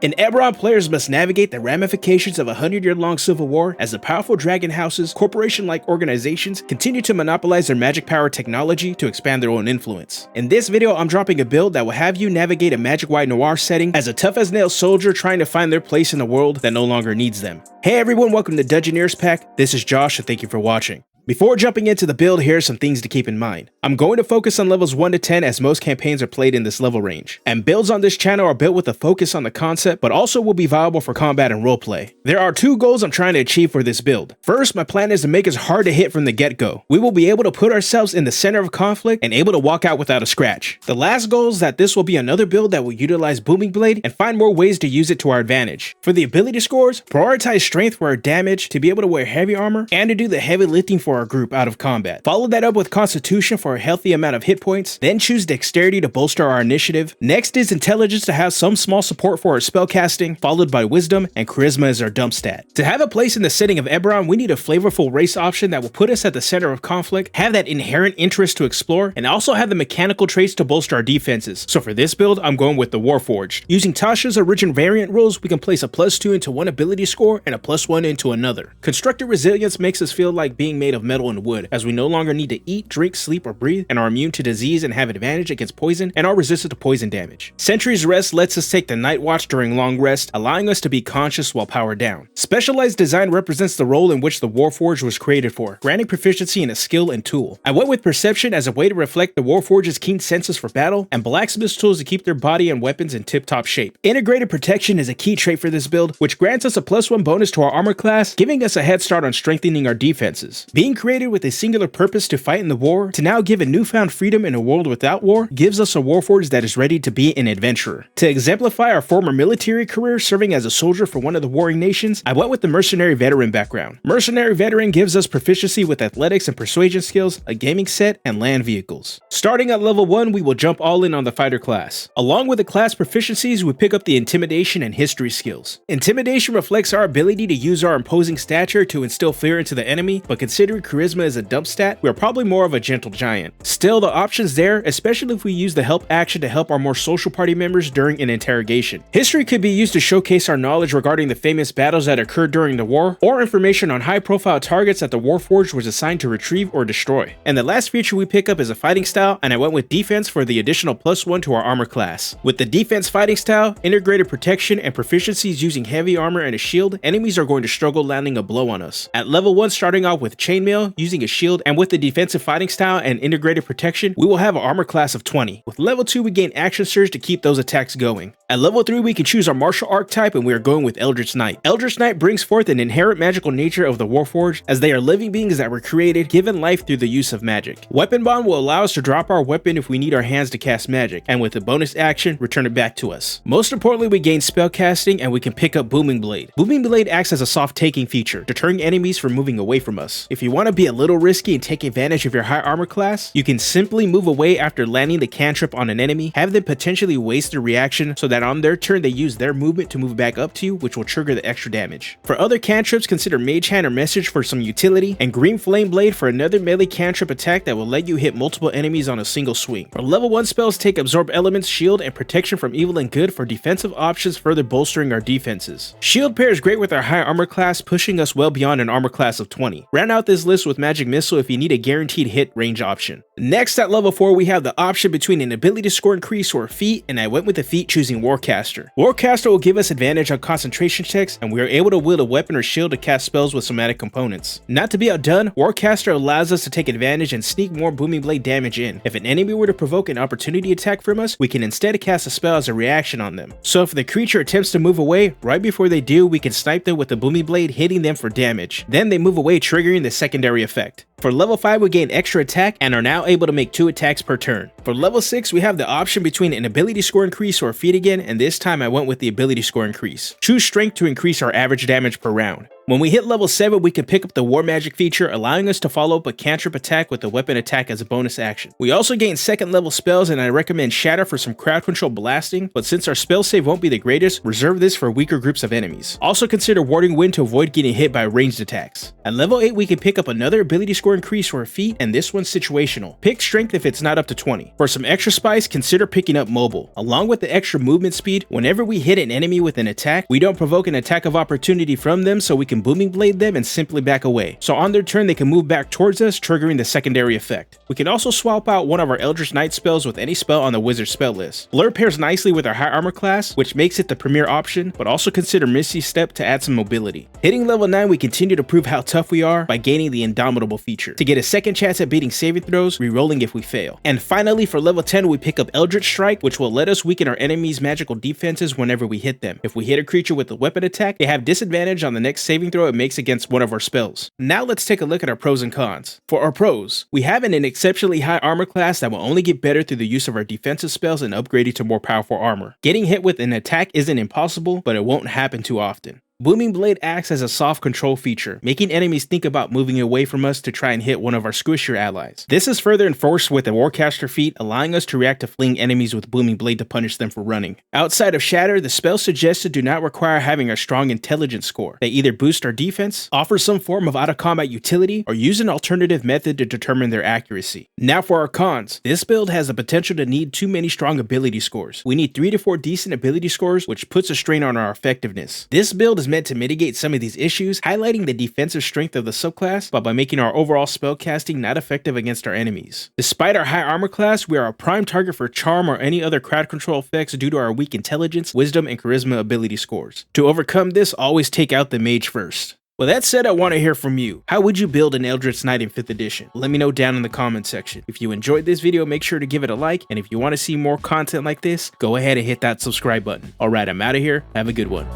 In Eberron, players must navigate the ramifications of a 100-year-long civil war as the powerful dragon houses, corporation-like organizations, continue to monopolize their magic-powered technology to expand their own influence. In this video, I'm dropping a build that will have you navigate a magic-wide noir setting as a tough-as-nails soldier trying to find their place in a world that no longer needs them. Hey everyone, welcome to Dungeoneers Pack. This is Josh and thank you for watching. Before jumping into the build, here are some things to keep in mind. I'm going to focus on levels 1 to 10 as most campaigns are played in this level range, and builds on this channel are built with a focus on the concept, but also will be viable for combat and roleplay. There are two goals I'm trying to achieve for this build. First, my plan is to make us hard to hit from the get-go. We will be able to put ourselves in the center of conflict and able to walk out without a scratch. The last goal is that this will be another build that will utilize Booming Blade and find more ways to use it to our advantage. For the ability scores, prioritize strength for our damage to be able to wear heavy armor and to do the heavy lifting for our group out of combat. Follow that up with Constitution for a healthy amount of hit points, then choose Dexterity to bolster our initiative. Next is Intelligence to have some small support for our spellcasting, followed by Wisdom, and Charisma as our dump stat. To have a place in the setting of Eberron, we need a flavorful race option that will put us at the center of conflict, have that inherent interest to explore, and also have the mechanical traits to bolster our defenses. So for this build, I'm going with the Warforged. Using Tasha's original variant rules, we can place a +2 into one ability score and a +1 into another. Constructed Resilience makes us feel like being made of metal and wood, as we no longer need to eat, drink, sleep, or breathe, and are immune to disease and have advantage against poison and are resistant to poison damage. Sentry's Rest lets us take the night watch during long rest, allowing us to be conscious while powered down. Specialized Design represents the role in which the Warforged was created for, granting proficiency in a skill and tool. I went with Perception as a way to reflect the Warforged's keen senses for battle, and Blacksmith's tools to keep their body and weapons in tip-top shape. Integrated Protection is a key trait for this build, which grants us a +1 bonus to our armor class, giving us a head start on strengthening our defenses. Being created with a singular purpose to fight in the war, to now give a newfound freedom in a world without war, gives us a Warforged that is ready to be an adventurer. To exemplify our former military career serving as a soldier for one of the warring nations, I went with the Mercenary Veteran background. Mercenary Veteran gives us proficiency with athletics and persuasion skills, a gaming set, and land vehicles. Starting at level 1, we will jump all in on the fighter class. Along with the class proficiencies, we pick up the Intimidation and History skills. Intimidation reflects our ability to use our imposing stature to instill fear into the enemy, but considering Charisma as a dump stat, we are probably more of a gentle giant. Still, the option's there, especially if we use the help action to help our more social party members during an interrogation. History could be used to showcase our knowledge regarding the famous battles that occurred during the war, or information on high-profile targets that the Warforged was assigned to retrieve or destroy. And the last feature we pick up is a fighting style, and I went with Defense for the additional +1 to our armor class. With the Defense fighting style, Integrated Protection, and proficiencies using heavy armor and a shield, enemies are going to struggle landing a blow on us. At level 1, starting off with Chainmail, using a shield, and with the Defensive fighting style and Integrated Protection, we will have an armor class of 20. With level 2, we gain Action Surge to keep those attacks going. At level 3, we can choose our martial archetype, and we are going with Eldritch Knight. Eldritch Knight brings forth an inherent magical nature of the Warforged, as they are living beings that were created, given life through the use of magic. Weapon Bond will allow us to drop our weapon if we need our hands to cast magic, and with a bonus action, return it back to us. Most importantly, we gain spellcasting, and we can pick up Booming Blade. Booming Blade acts as a soft taking feature, deterring enemies from moving away from us. If you want to be a little risky and take advantage of your high armor class, you can simply move away after landing the cantrip on an enemy, have them potentially waste their reaction so that on their turn they use their movement to move back up to you, which will trigger the extra damage. For other cantrips, consider Mage Hand or Message for some utility, and Green Flame Blade for another melee cantrip attack that will let you hit multiple enemies on a single swing. For level 1 spells, take Absorb Elements, Shield, and Protection from Evil and Good for defensive options, further bolstering our defenses. Shield pairs great with our high armor class, pushing us well beyond an armor class of 20. Round out this list with Magic Missile if you need a guaranteed hit range option. Next, at level 4, we have the option between an ability score increase or a feat, and I went with the feat choosing Warcaster. Warcaster will give us advantage on concentration checks, and we are able to wield a weapon or shield to cast spells with somatic components. Not to be outdone, Warcaster allows us to take advantage and sneak more Booming Blade damage in. If an enemy were to provoke an opportunity attack from us, we can instead cast a spell as a reaction on them. So if the creature attempts to move away, right before they do, we can snipe them with the Booming Blade, hitting them for damage. Then they move away, triggering the secondary effect. For level 5, we gain extra attack and are now able to make 2 attacks per turn. For level 6, we have the option between an ability score increase or a feat again, and this time I went with the ability score increase. Choose Strength to increase our average damage per round. When we hit level 7, we can pick up the War Magic feature, allowing us to follow up a cantrip attack with a weapon attack as a bonus action. We also gain second level spells, and I recommend Shatter for some crowd control blasting, but since our spell save won't be the greatest, reserve this for weaker groups of enemies. Also consider Warding Wind to avoid getting hit by ranged attacks. At level 8, we can pick up another ability score increase for a feat, and this one's situational. Pick Strength if it's not up to 20. For some extra spice, consider picking up Mobile. Along with the extra movement speed, whenever we hit an enemy with an attack, we don't provoke an attack of opportunity from them, so we can Booming Blade them and simply back away. So on their turn, they can move back towards us, triggering the secondary effect. We can also swap out one of our Eldritch Knight spells with any spell on the wizard spell list. Blur pairs nicely with our high armor class, which makes it the premier option, but also consider Misty Step to add some mobility. Hitting level 9, we continue to prove how tough we are by gaining the Indomitable feature, to get a second chance at beating saving throws, rerolling if we fail. And finally, for level 10, we pick up Eldritch Strike, which will let us weaken our enemies' magical defenses whenever we hit them. If we hit a creature with a weapon attack, they have disadvantage on the next saving throw it makes against one of our spells. Now let's take a look at our pros and cons. For our pros, we have an exceptionally high armor class that will only get better through the use of our defensive spells and upgrading to more powerful armor. Getting hit with an attack isn't impossible, but it won't happen too often. Booming Blade acts as a soft control feature, making enemies think about moving away from us to try and hit one of our squishier allies. This is further enforced with the Warcaster feat, allowing us to react to fleeing enemies with Booming Blade to punish them for running. Outside of Shatter, the spells suggested do not require having a strong intelligence score. They either boost our defense, offer some form of out-of-combat utility, or use an alternative method to determine their accuracy. Now for our cons. This build has the potential to need too many strong ability scores. We need 3 to 4 decent ability scores, which puts a strain on our effectiveness. This build is meant to mitigate some of these issues, highlighting the defensive strength of the subclass, but by making our overall spellcasting not effective against our enemies. Despite our high armor class, we are a prime target for charm or any other crowd control effects due to our weak intelligence, wisdom, and charisma ability scores. To overcome this, always take out the mage first. With that said, I want to hear from you. How would you build an Eldritch Knight in 5th edition? Let me know down in the comment section. If you enjoyed this video, make sure to give it a like, and if you want to see more content like this, go ahead and hit that subscribe button. Alright, I'm out of here. Have a good one.